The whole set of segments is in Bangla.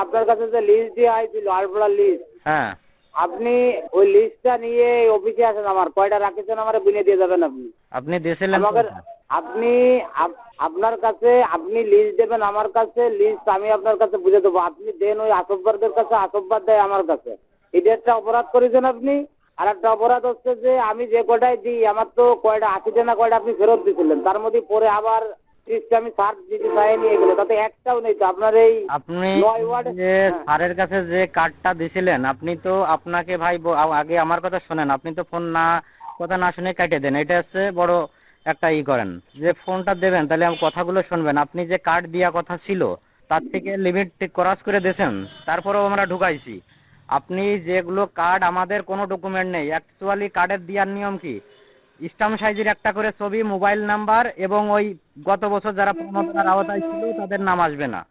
আপনার কাছে যে লিস্ট দিয়ে আইছিল আলপড়া লিস্ট, হ্যাঁ আপনি ওই লিস্টটা নিয়ে অফিসে আসেন, আমার কয়টা রাখিছেন আমার বিনে দিয়ে যাবেন আপনি। আপনি দিয়েছিলেন আমাকে আপনি আপনার কাছে আপনি লিস্ট দেবেন আমার কাছে, লিস্ট আমি আপনার কাছে বুঝে দেবো, আপনি দেন ওই আসববারদের কাছে, আসববার দেয় আমার কাছে। এটা একটা অপরাধ করেছেন আপনি। আর একটা অপরাধ হচ্ছে যে আমি যে কয়টায় দিই আমার তো কয়টা 80টা না কয়টা আপনি ফেরত দিয়েছিলেন, তার মধ্যে পরে আবার আমি সার্চ দিতে চাই নিয়ে গেলে তাতে একটাও নেই তো আপনার এই আপনি 9 ওয়ার্ড। যে স্যারের কাছে যে কার্ডটা দিছিলেন, আপনি তো আপনাকে ভাই আগে আমার কথা শোনেন, আপনি তো ফোন না কথা না শুনে কেটে দেন, এটা হচ্ছে বড় একটা করেন যে ফোনটা দেবেন তাহলে আমার কথাগুলো শুনবেন। আপনি যে কার্ড দেওয়া কথা ছিল তার থেকে লিমিট ক্রস করে দিয়েছেন, তারপরেও আমরা ঢুকাইছি। আপনি যেগুলো কার্ড আমাদের কোনো ডকুমেন্ট নেই, অ্যাকচুয়ালি কার্ডের দেওয়ার নিয়ম কি, স্ট্যাম্প সাইজের একটা করে ছবি, মোবাইল নাম্বার এবং ওই গত বছর যারা প্রণোদনার আওতায় ছিল তাদের নাম আসবে না,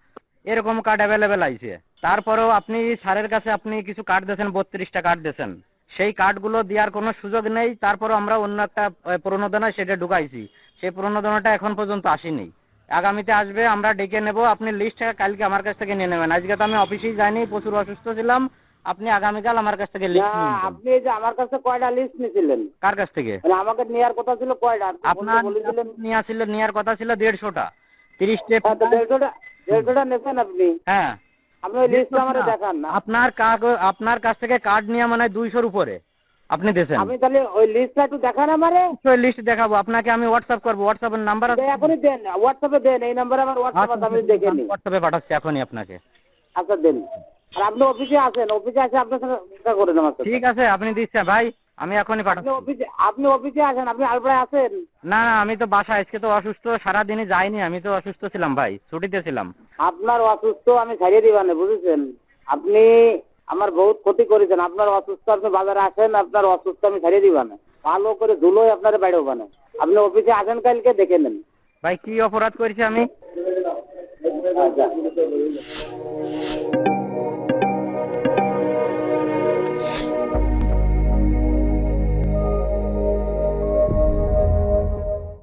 এরকম কার্ড অ্যাভেলেবেল আইছে। তারপরেও আপনি স্যারের কাছে আপনি কিছু কার্ড দিয়েছেন, 32টা কার্ড দিয়েছেন, সেই কার্ডগুলো দেওয়ার কোনো সুযোগ নেই। তারপরও আমরা অন্য একটা প্রণোদনা সেটা ঢুকাইছি, সেই প্রণোদনাটা এখন পর্যন্ত আসেনি, আগামীতে আসবে, আমরা ডেকে নেব। আপনি লিস্টটা কালকে আমার কাছ থেকে নিয়ে নেবেন। আজকে তো আমি অফিসেই যাইনি, প্রচুর অসুস্থ ছিলাম, আপনি আগামীকাল আমার কাছ থেকে লিস্ট নিয়ে নেবেন। আপনি এই যে আমার কাছে কয়টা লিস্ট নিয়েছিলেন, কার কাছ থেকে? আমাকে নেওয়ার কথা ছিল কয়টা আপনার বলেছিলেন? নেওয়ার কথা ছিল 150টা, 30 স্টেপ। 150টা নেবেন আপনি? হ্যাঁ, আপনি ওই লিস্ট আমার দেখান না। আপনার কাছ থেকে কার্ড নিয়ে মানে 200-র উপরে আপনি দিয়েছেন। আপনি তাহলে ওই লিস্টটা একটু দেখান আমারে। ওই লিস্ট দেখাবো আপনাকে, আমি হোয়াটসঅ্যাপ করবো, হোয়াটসঅ্যাপের নাম্বার আছে। এখনই দেন, হোয়াটসঅ্যাপে দেন, এই নাম্বারে আমার হোয়াটসঅ্যাপ আচ্ছা আছে, আমি দেখে নিই। হোয়াটসঅ্যাপে পাঠাচ্ছি এখনই আপনাকে। আচ্ছা দেন। আর আপনি অফিসে আসেন, অফিসে আসে আপনার সাথে দেখা করে নেন আমার সাথে। ঠিক আছে, আপনি দিচ্ছেন ভাই, আমি এখনই পাঠাচ্ছি। আপনি অফিসে আসেন, আপনি আলপড়ায় আছেন? না না, আমি তো বাসায়, আজকে তো অসুস্থ, সারাদিনই যাইনি, আমি তো অসুস্থ ছিলাম ভাই, ছুটিতে ছিলাম। আপনার অসুস্থ আমি ছাড়িয়ে দিবানে, বুঝেছেন? আপনি আমার বহুত ক্ষতি করেছেন, আপনার অসুস্থ আপনি বাজারে আসেন, আপনার অসুস্থ আমি ছাড়িয়ে দিবানে, ভালো করে ধুলোয় আপনার বাইরে হবানে। আপনি অফিসে আসেন, কালকে দেখে নেন। ভাই কি অপরাধ করেছি আমি? আচ্ছা।